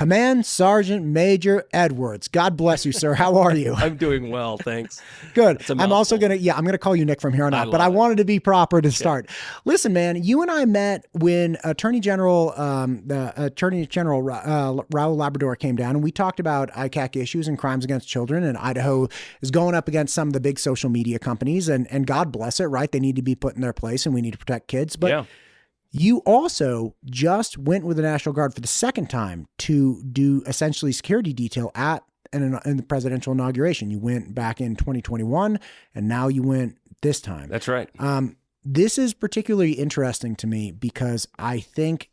Command Sergeant Major Edwards. God bless you, sir. How are you? I'm doing well, thanks. Good. I'm also going to call you Nick from here on out, but I wanted to be proper to start. Listen, man, you and I met when Attorney General Raul Labrador came down, and we talked about ICAC issues and crimes against children, and Idaho is going up against some of the big social media companies, and God bless it, right? They need to be put in their place, and we need to protect kids. But you also just went with the National Guard for the second time to do essentially security detail in the presidential inauguration. You went back in 2021, and now you went this time. That's right. This is particularly interesting to me because I think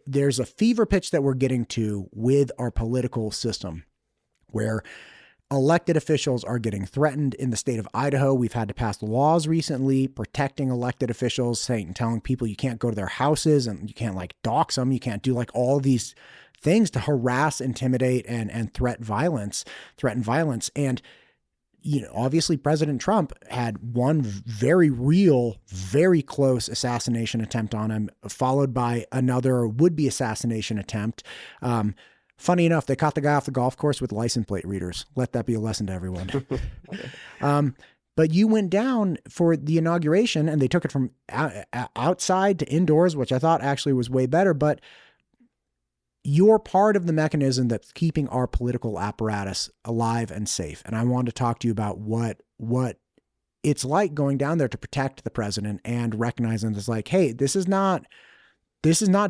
there's a fever pitch that we're getting to with our political system where elected officials are getting threatened in the state of Idaho. We've had to pass laws recently protecting elected officials, telling people you can't go to their houses and you can't dox them. You can't do all these things to harass, intimidate, and threaten violence. And, obviously President Trump had one very real, very close assassination attempt on him, followed by another would-be assassination attempt. Funny enough, they caught the guy off the golf course with license plate readers. Let that be a lesson to everyone. But you went down for the inauguration and they took it from outside to indoors, which I thought actually was way better. But you're part of the mechanism that's keeping our political apparatus alive and safe. And I wanted to talk to you about what it's like going down there to protect the president and recognizing this hey, this is not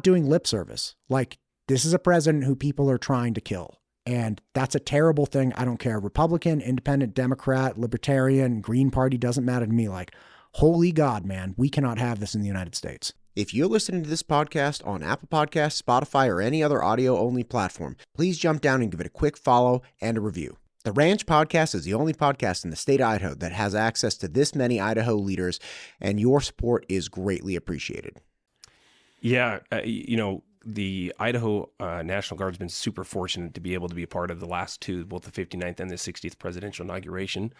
doing lip service. This is a president who people are trying to kill. And that's a terrible thing. I don't care. Republican, independent, Democrat, Libertarian, Green Party, doesn't matter to me. Holy God, man, we cannot have this in the United States. If you're listening to this podcast on Apple Podcasts, Spotify, or any other audio-only platform, please jump down and give it a quick follow and a review. The Ranch Podcast is the only podcast in the state of Idaho that has access to this many Idaho leaders, and your support is greatly appreciated. Yeah, the Idaho National Guard has been super fortunate to be able to be a part of the last two, both the 59th and the 60th presidential inauguration.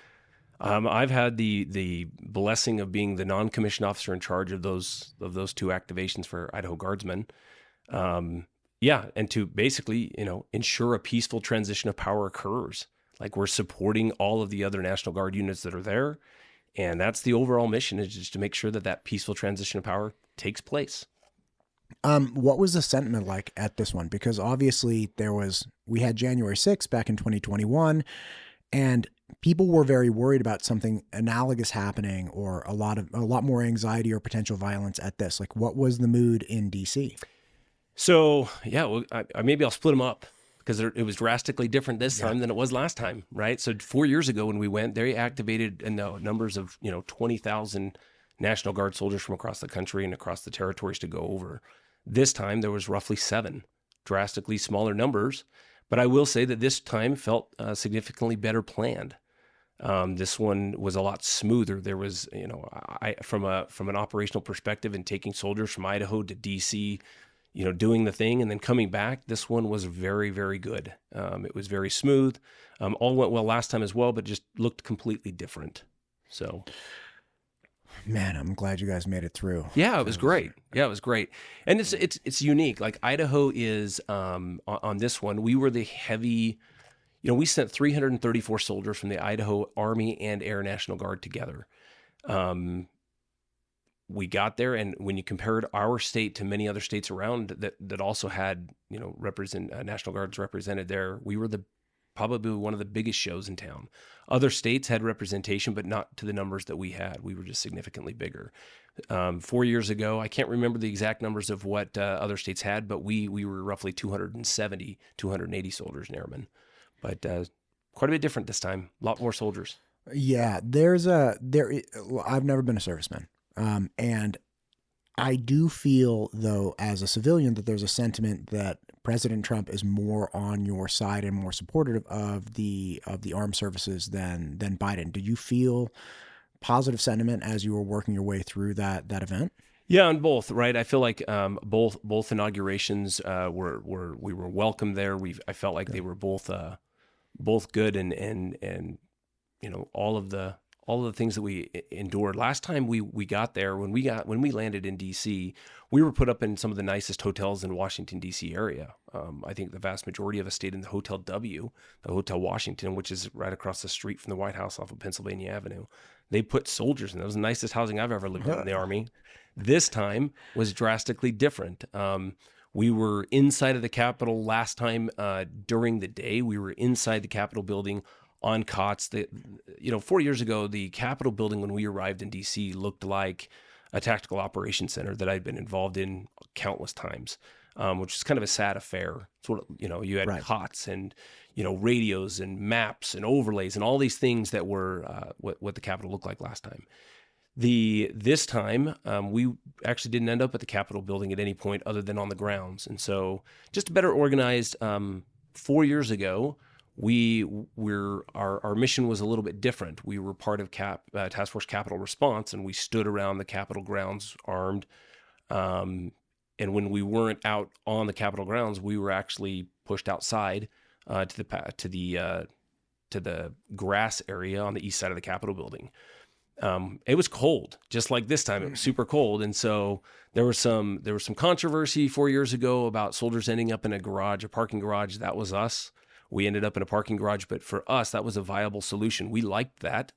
I've had the blessing of being the non-commissioned officer in charge of those two activations for Idaho Guardsmen. And to basically, ensure a peaceful transition of power occurs. We're supporting all of the other National Guard units that are there. And that's the overall mission, is just to make sure that peaceful transition of power takes place. What was the sentiment like at this one? Because obviously we had January 6th back in 2021, and people were very worried about something analogous happening, or a lot more anxiety or potential violence at this. What was the mood in DC? So maybe I'll split them up, because it was drastically different this time than it was last time, right? So 4 years ago when we went, they activated in the numbers of 20,000 National Guard soldiers from across the country and across the territories to go over. This time there was roughly 7, drastically smaller numbers. But I will say that this time felt significantly better planned. This one was a lot smoother. There was, from an operational perspective and taking soldiers from Idaho to DC, doing the thing and then coming back, this one was very, very good. It was very smooth. All went well last time as well, but just looked completely different. So, man, I'm glad you guys made it through. Yeah, it was great. Yeah, it was great. And it's unique. Idaho is, on this one, we were the heavy, we sent 334 soldiers from the Idaho Army and Air National Guard together. We got there, and when you compared our state to many other states around that also had, National Guards represented there, we were probably one of the biggest shows in town. Other states had representation, but not to the numbers that we had. We were just significantly bigger. 4 years ago, I can't remember the exact numbers of what other states had, but we were roughly 270, 280 soldiers and airmen. But quite a bit different this time. A lot more soldiers. Yeah, I've never been a serviceman. And I do feel, though, as a civilian, that there's a sentiment that President Trump is more on your side and more supportive of the armed services than Biden. Did you feel positive sentiment as you were working your way through that event? Yeah, on both, right? I feel like both inaugurations we were welcome there. I felt like they were both good, and all of the all of the things that we endured. Last time we got there, when we landed in DC, we were put up in some of the nicest hotels in Washington DC area. I think the vast majority of us stayed in the Hotel W, the Hotel Washington, which is right across the street from the White House off of Pennsylvania Avenue. They put soldiers in. That was the nicest housing I've ever lived in the Army. This time was drastically different. We were inside of the Capitol last time during the day. We were inside the Capitol building on cots. 4 years ago, the Capitol building when we arrived in DC looked like a tactical operations center that I'd been involved in countless times, which is kind of a sad affair. Sort of, you had cots and, radios and maps and overlays and all these things that were what the Capitol looked like last time. This time, we actually didn't end up at the Capitol building at any point other than on the grounds. And so just better organized. 4 years ago, our mission was a little bit different. We were part of Task Force Capitol Response, and we stood around the Capitol grounds armed. And when we weren't out on the Capitol grounds, we were actually pushed outside to the grass area on the east side of the Capitol building. It was cold, just like this time. It was super cold, and so there was some controversy 4 years ago about soldiers ending up in a parking garage. That was us. We ended up in a parking garage, but for us, that was a viable solution. We liked that.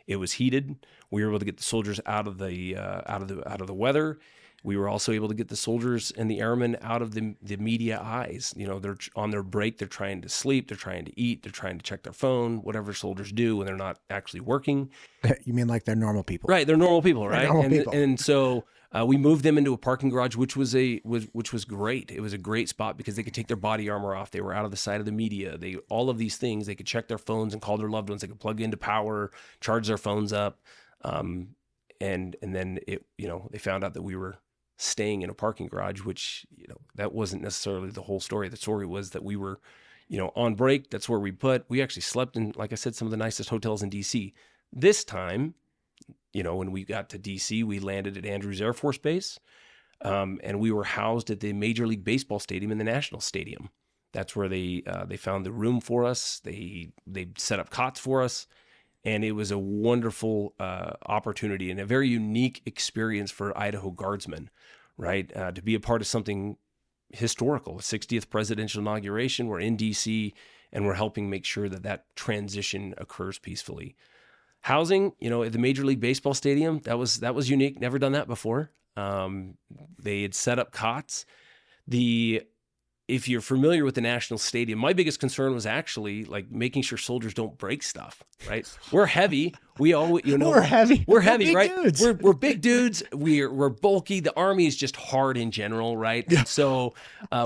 It was heated. We were able to get the soldiers out of the weather. We were also able to get the soldiers and the airmen out of the media eyes. They're on their break. They're trying to sleep. They're trying to eat. They're trying to check their phone, whatever soldiers do when they're not actually working. You mean like they're normal people? Right. They're normal people, right? People. And so we moved them into a parking garage, which was great. It was a great spot because they could take their body armor off. They were out of the sight of the media. All of these things. They could check their phones and call their loved ones. They could plug into power, charge their phones up, and then they found out that we were staying in a parking garage, which that wasn't necessarily the whole story. The story was that we were on break. That's where we actually slept in, like I said, some of the nicest hotels in DC. This time, when we got to DC, we landed at Andrews Air Force Base, and we were housed at the Major League Baseball stadium in the National Stadium. That's where they found the room for us. They set up cots for us. And it was a wonderful opportunity and a very unique experience for Idaho Guardsmen, right? To be a part of something historical, the 60th presidential inauguration. We're in DC, and we're helping make sure that transition occurs peacefully. Housing, at the Major League Baseball stadium, that was unique. Never done that before. They had set up cots. If you're familiar with the National Stadium, my biggest concern was actually like making sure soldiers don't break stuff, right? We're heavy. We always, we're heavy. We're heavy, big right? Dudes. We're big dudes. We're bulky. The Army is just hard in general, right? Yeah. So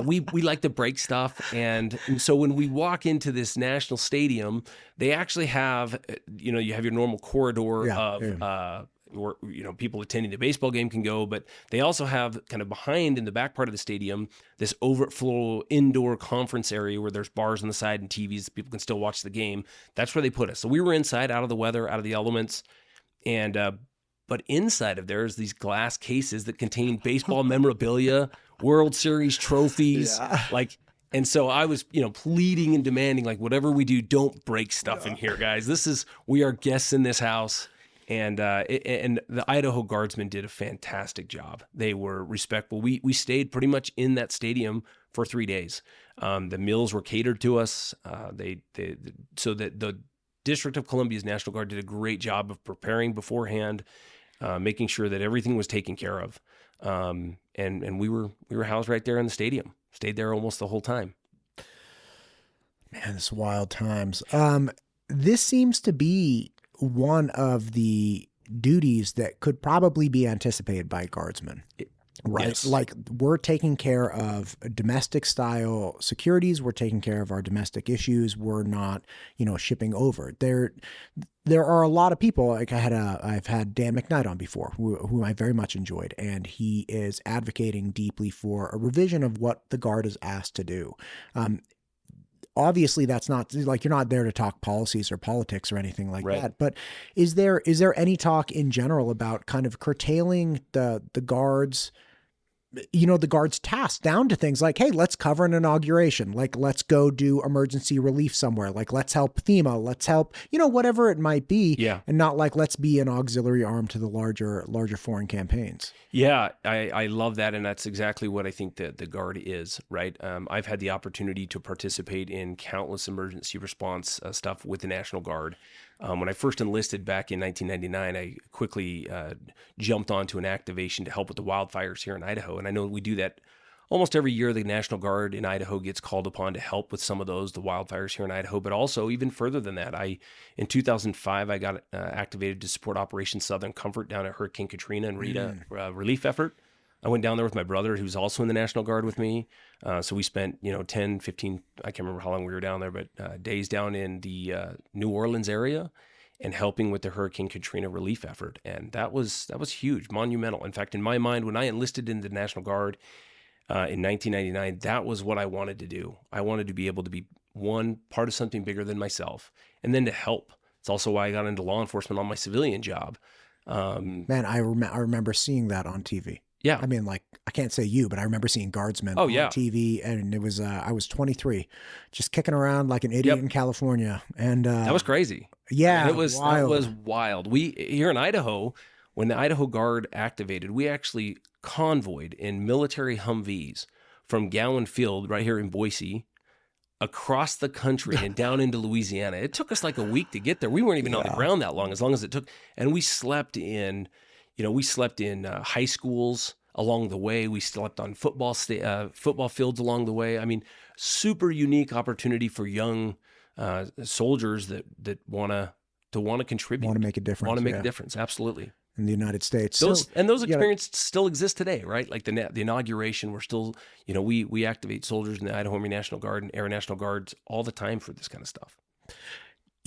we like to break stuff. And so when we walk into this National Stadium, they actually have, you have your normal corridor of where people attending the baseball game can go, but they also have kind of behind in the back part of the stadium this overflow indoor conference area where there's bars on the side and TVs. People can still watch the game. That's where they put us. So we were inside, out of the weather, out of the elements, and but inside of there is these glass cases that contain baseball memorabilia, World Series trophies, And so I was, pleading and demanding, like, whatever we do, don't break stuff in here, guys. We are guests in this house. And the Idaho Guardsmen did a fantastic job. They were respectful. We stayed pretty much in that stadium for 3 days. The meals were catered to us. So that the District of Columbia's National Guard did a great job of preparing beforehand, making sure that everything was taken care of. And we were housed right there in the stadium. Stayed there almost the whole time. Man, it's wild times. This seems to be one of the duties that could probably be anticipated by guardsmen, right? Yes. Like we're taking care of domestic style securities. We're taking care of our domestic issues. We're not, shipping over. There are a lot of people. Like I've had Dan McKnight on before, who I very much enjoyed, and he is advocating deeply for a revision of what the Guard is asked to do. Obviously, that's not like you're not there to talk policies or politics or anything like that. But is there any talk in general about kind of curtailing the Guard's the Guard's tasked down to things like, hey, let's cover an inauguration. Like, let's go do emergency relief somewhere. Like, let's help FEMA. Let's help, whatever it might be. Yeah. And not like, let's be an auxiliary arm to the larger foreign campaigns. Yeah, I love that. And that's exactly what I think that the Guard is, right? I've had the opportunity to participate in countless emergency response stuff with the National Guard. When I first enlisted back in 1999, I quickly jumped onto an activation to help with the wildfires here in Idaho. And I know we do that almost every year. The National Guard in Idaho gets called upon to help with some of the wildfires here in Idaho, but also even further than that. In 2005, I got activated to support Operation Southern Comfort down at Hurricane Katrina and Rita relief effort. I went down there with my brother, who's also in the National Guard with me. So we spent, 10, 15, I can't remember how long we were down there, but days down in the New Orleans area and helping with the Hurricane Katrina relief effort. And that was huge, monumental. In fact, in my mind, when I enlisted in the National Guard in 1999, that was what I wanted to do. I wanted to be able to be one part of something bigger than myself, and then to help. It's also why I got into law enforcement on my civilian job. Man, I remember seeing that on TV. Yeah. I mean, like, I can't say you, but I remember seeing Guardsmen on TV, and it was, I was 23, just kicking around like an idiot in California. And that was crazy. Yeah. That was wild. We, here in Idaho, when the Idaho Guard activated, we actually convoyed in military Humvees from Gowan Field right here in Boise across the country and down into Louisiana. It took us like a week to get there. We weren't even on the ground that long, as it took. And we slept in, high schools along the way. We slept on football fields along the way. I mean, super unique opportunity for young soldiers that want to contribute, want to make a difference, want to make a difference. Absolutely. In the United States. Those experiences still exist today, right? Like the inauguration, we're still, we activate soldiers in the Idaho National Guard and Air National Guards all the time for this kind of stuff.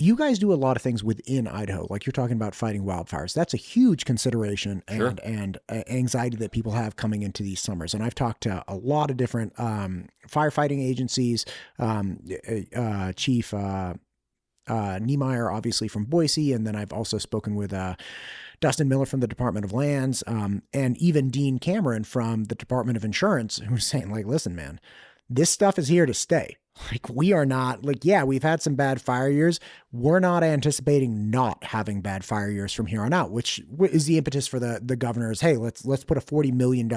You guys do a lot of things within Idaho, like you're talking about fighting wildfires. That's a huge consideration and anxiety that people have coming into these summers. And I've talked to a lot of different firefighting agencies, Chief Niemeyer, obviously from Boise, and then I've also spoken with Dustin Miller from the Department of Lands, and even Dean Cameron from the Department of Insurance, who's saying, like, listen, man, this stuff is here to stay. Like, we are not, like, yeah, we've had some bad fire years. We're not anticipating not having bad fire years from here on out, which is the impetus for the governors. Hey, let's put a $40 million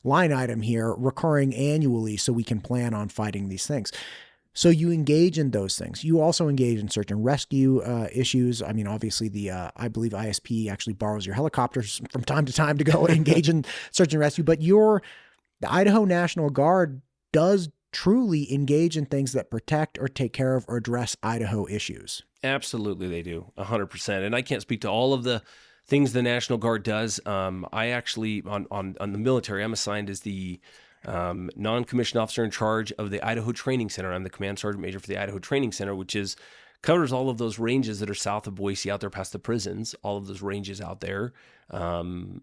line item here recurring annually so we can plan on fighting these things. So you engage in those things. You also engage in search and rescue issues. I mean, obviously I believe ISP actually borrows your helicopters from time to time to go engage in search and rescue, but the Idaho National Guard does truly engage in things that protect or take care of or address Idaho issues. Absolutely, they do, 100%. And I can't speak to all of the things the National Guard does. I actually, on the military, I'm assigned as the non-commissioned officer in charge of the Idaho Training Center. I'm the command sergeant major for the Idaho Training Center, which covers all of those ranges that are south of Boise, out there past the prisons, all of those ranges out there. And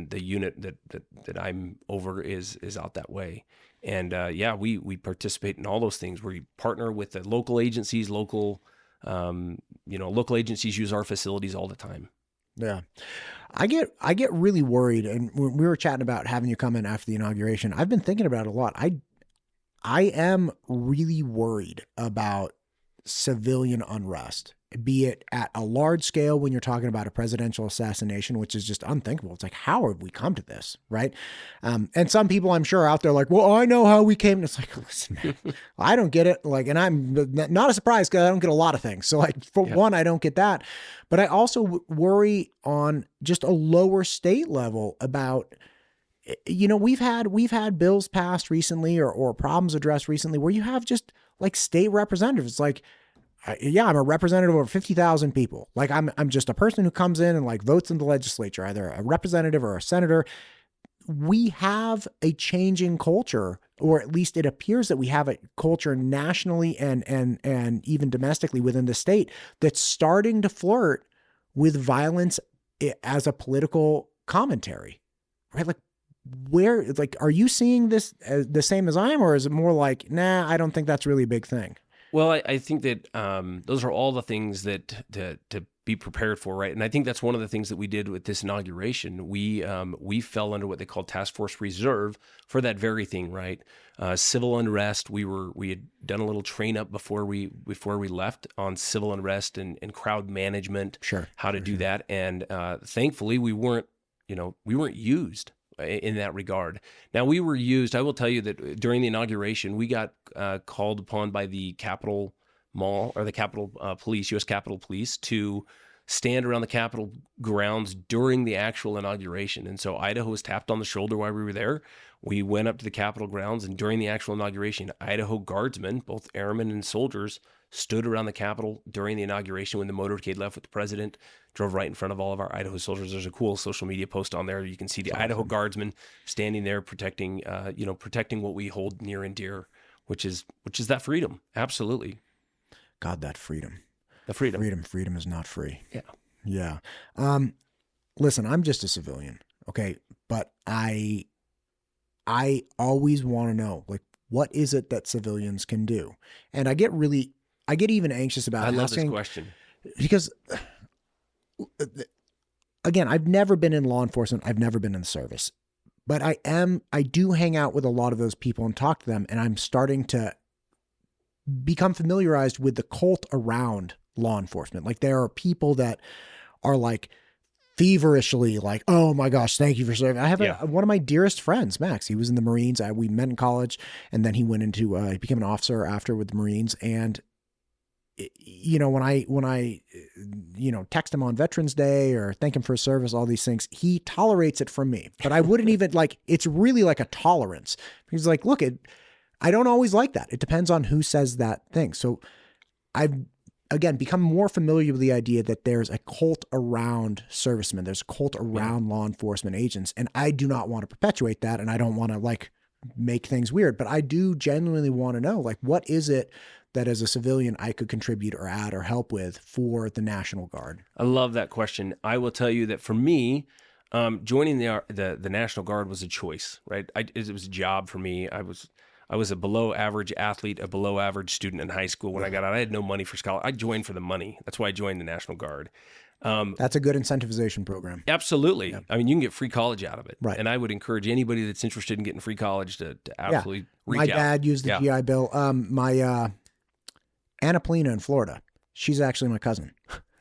the unit that I'm over is out that way. And we participate in all those things. We partner with the local agencies. Local agencies use our facilities all the time. Yeah. I get really worried. And when we were chatting about having you come in after the inauguration, I've been thinking about it a lot. I am really worried about civilian unrest, be it at a large scale when you're talking about a presidential assassination, which is just unthinkable. It's like, how have we come to this, right? And some people I'm sure are out there like, well, I know how we came. And it's like, listen, man, I don't get it. Like, and I'm not a surprise because I don't get a lot of things. So like, for one, I don't get that. But I also worry on just a lower state level about, we've had bills passed recently or problems addressed recently where you have just like state representatives. It's like, I'm a representative of over 50,000 people. Like I'm just a person who comes in and like votes in the legislature, either a representative or a senator. We have a changing culture, or at least it appears that we have a culture nationally and even domestically within the state that's starting to flirt with violence as a political commentary, right? Like, are you seeing this the same as I am, or is it more like, nah, I don't think that's really a big thing? Well, I think that those are all the things that to be prepared for, right? And I think that's one of the things that we did with this inauguration. We fell under what they call Task Force Reserve for that very thing, right? Civil unrest. We had done a little train up before we left on civil unrest and crowd management, how to do that. And thankfully, we weren't used in that regard. Now, we were used. I will tell you that during the inauguration, we got called upon by the Capitol Mall or the Capitol Police, U.S. Capitol Police, to stand around the Capitol grounds during the actual inauguration. And so Idaho was tapped on the shoulder while we were there. We went up to the Capitol grounds, and during the actual inauguration, Idaho Guardsmen, both airmen and soldiers, stood around the Capitol during the inauguration when the motorcade left with the president, drove right in front of all of our Idaho soldiers. There's a cool social media post on there. You can see the Idaho Guardsmen standing there protecting what we hold near and dear, which is that freedom. Absolutely. God, that freedom. The freedom. Freedom is not free. Yeah. Yeah. Listen, I'm just a civilian. Okay. But I always want to know, like, what is it that civilians can do? And I get even anxious about asking. I love this question. Because again, I've never been in law enforcement. I've never been in the service, but I do hang out with a lot of those people and talk to them. And I'm starting to become familiarized with the cult around law enforcement. Like, there are people that are like feverishly like, oh my gosh, thank you for serving. I have one of my dearest friends, Max. He was in the Marines. We met in college, and then he went into, he became an officer after with the Marines. And when I text him on Veterans Day or thank him for his service, all these things, he tolerates it from me. But I wouldn't even it's really like a tolerance. He's like, look, I don't always like that. It depends on who says that thing. So I've, again, become more familiar with the idea that there's a cult around servicemen. There's a cult around law enforcement agents. And I do not want to perpetuate that. And I don't want to make things weird, but I do genuinely want to know, what is it that as a civilian I could contribute or add or help with for the National Guard? I love that question. I will tell you that for me, joining the National Guard was a choice, right? It was a job for me. I was a below average athlete, a below average student in high school. When I got out, I had no money for scholarship. I joined for the money. That's why I joined the National Guard. That's a good incentivization program. Absolutely. Yeah. I mean, you can get free college out of it. Right. And I would encourage anybody that's interested in getting free college to absolutely reach My out. dad used the GI Bill. My Anna Polina in Florida, she's actually my cousin.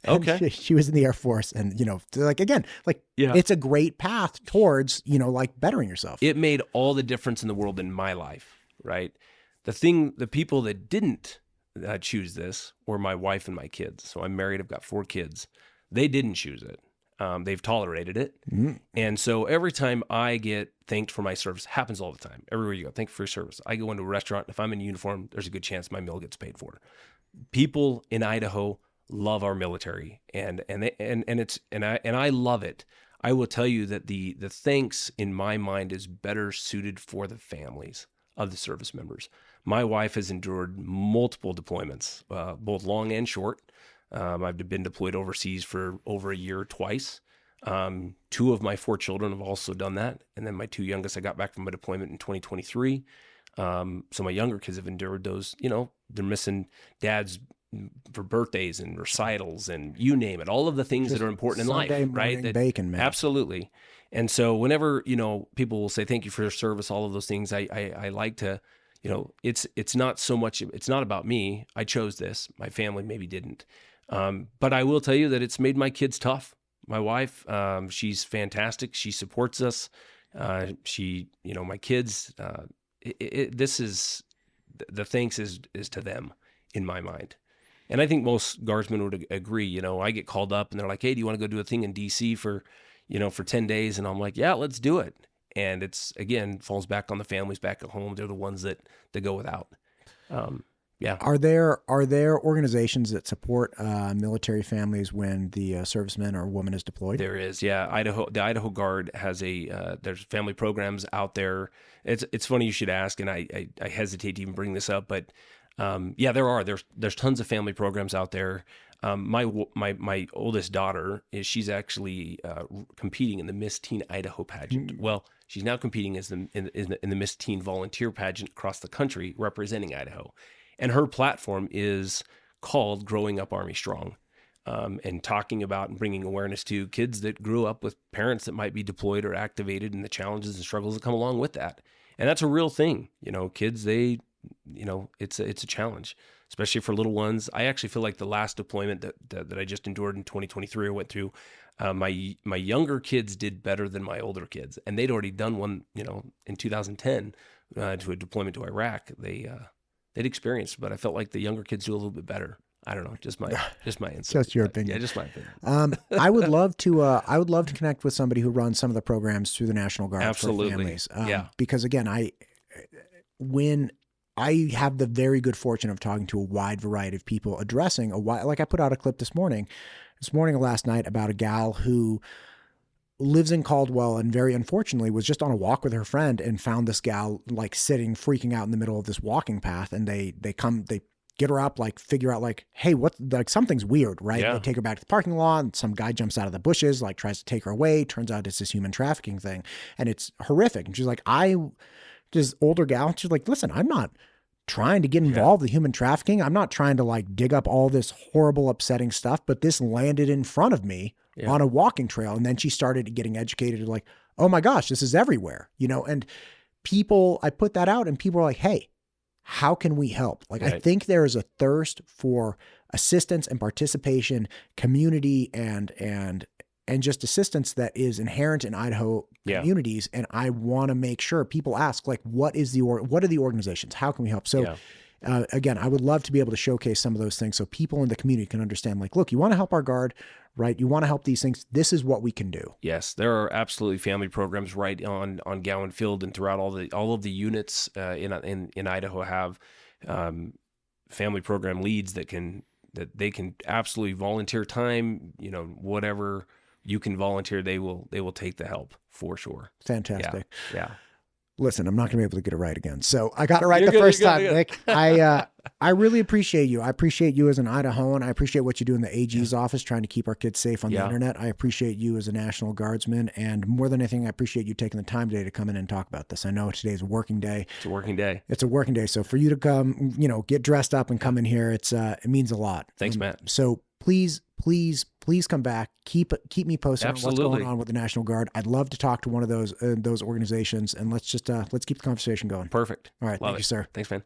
Okay. She was in the Air Force, and it's a great path towards, bettering yourself. It made all the difference in the world in my life, right? The people that didn't choose this were my wife and my kids. So I'm married, I've got 4 kids. They didn't choose it. They've tolerated it. Mm-hmm. And so every time I get thanked for my service, happens all the time. Everywhere you go, thank you for your service. I go into a restaurant, if I'm in uniform, there's a good chance my meal gets paid for. People in Idaho love our military, and I love it. I will tell you that the thanks in my mind is better suited for the families of the service members. My wife has endured multiple deployments, both long and short. I've been deployed overseas for over a year twice. 2 of my 4 children have also done that. And then my 2 youngest, I got back from a deployment in 2023. So my younger kids have endured those, they're missing dads for birthdays and recitals and you name it, all of the things that are important in life, right? Bacon, man. Absolutely. And so whenever, people will say, thank you for your service, all of those things, I like to, it's not so much, it's not about me. I chose this. My family maybe didn't. But I will tell you that it's made my kids tough. My wife, she's fantastic. She supports us. My kids, this is, the thanks is to them in my mind. And I think most guardsmen would agree. I get called up and they're like, hey, do you want to go do a thing in DC for 10 days? And I'm like, yeah, let's do it. And it's, again, falls back on the families back at home. They're the ones that go without. Yeah. Are there organizations that support military families when the serviceman or woman is deployed? There is, yeah. The Idaho Guard has there's family programs out there. It's funny you should ask, and I hesitate to even bring this up, but there are. There's tons of family programs out there. My oldest daughter she's actually competing in the Miss Teen Idaho pageant. Mm-hmm. Well, she's now competing in the Miss Teen Volunteer pageant across the country, representing Idaho. And her platform is called Growing Up Army Strong. and talking about and bringing awareness to kids that grew up with parents that might be deployed or activated, and the challenges and struggles that come along with that. And that's a real thing. Kids, it's a challenge, especially for little ones. I actually feel like the last deployment that I just endured in 2023, I went through, my younger kids did better than my older kids, and they'd already done one, in 2010 to a deployment to Iraq. They'd experienced, but I felt like the younger kids do a little bit better. I don't know, just my insight. Just your opinion. Yeah, just my opinion. I would love to connect with somebody who runs some of the programs through the National Guard Absolutely. for families. Yeah. Because again, when I have the very good fortune of talking to a wide variety of people addressing like I put out a clip this morning or last night about a gal who lives in Caldwell and very unfortunately was just on a walk with her friend and found this gal like sitting freaking out in the middle of this walking path, and they get her up, like figure out like, hey, something's weird, right? Yeah. They take her back to the parking lot, and some guy jumps out of the bushes, like tries to take her away. Turns out it's this human trafficking thing, and it's horrific. And she's like, this older gal, she's like, listen, I'm not trying to get involved with human trafficking. I'm not trying to like dig up all this horrible, upsetting stuff, but this landed in front of me on a walking trail. And then she started getting educated, like, oh my gosh, this is everywhere, and I put that out and people are like, hey, how can we help? Like, right. I think there is a thirst for assistance and participation, community, and just assistance that is inherent in Idaho communities. And I want to make sure people ask, like, what are the organizations? How can we help? So again, I would love to be able to showcase some of those things so people in the community can understand, like, look, you want to help our Guard, right? You want to help these things. This is what we can do. Yes, there are absolutely family programs right on Gowan Field and throughout all of the units in Idaho have family program leads that they can absolutely volunteer time. Whatever you can volunteer, they will take the help for sure. Fantastic. Yeah. Listen, I'm not going to be able to get it right again. So I got it right first time, Nick. I really appreciate you. I appreciate you as an Idahoan. I appreciate what you do in the AG's office, trying to keep our kids safe on the internet. I appreciate you as a National Guardsman. And more than anything, I appreciate you taking the time today to come in and talk about this. I know today's a working day. It's a working day. It's a working day. So for you to come, get dressed up and come in here, it means a lot. Thanks, Matt. So please come back. Keep me posted on what's going on with the National Guard. I'd love to talk to one of those organizations, and let's keep the conversation going. Perfect. All right. Thank you, sir. Thanks, man.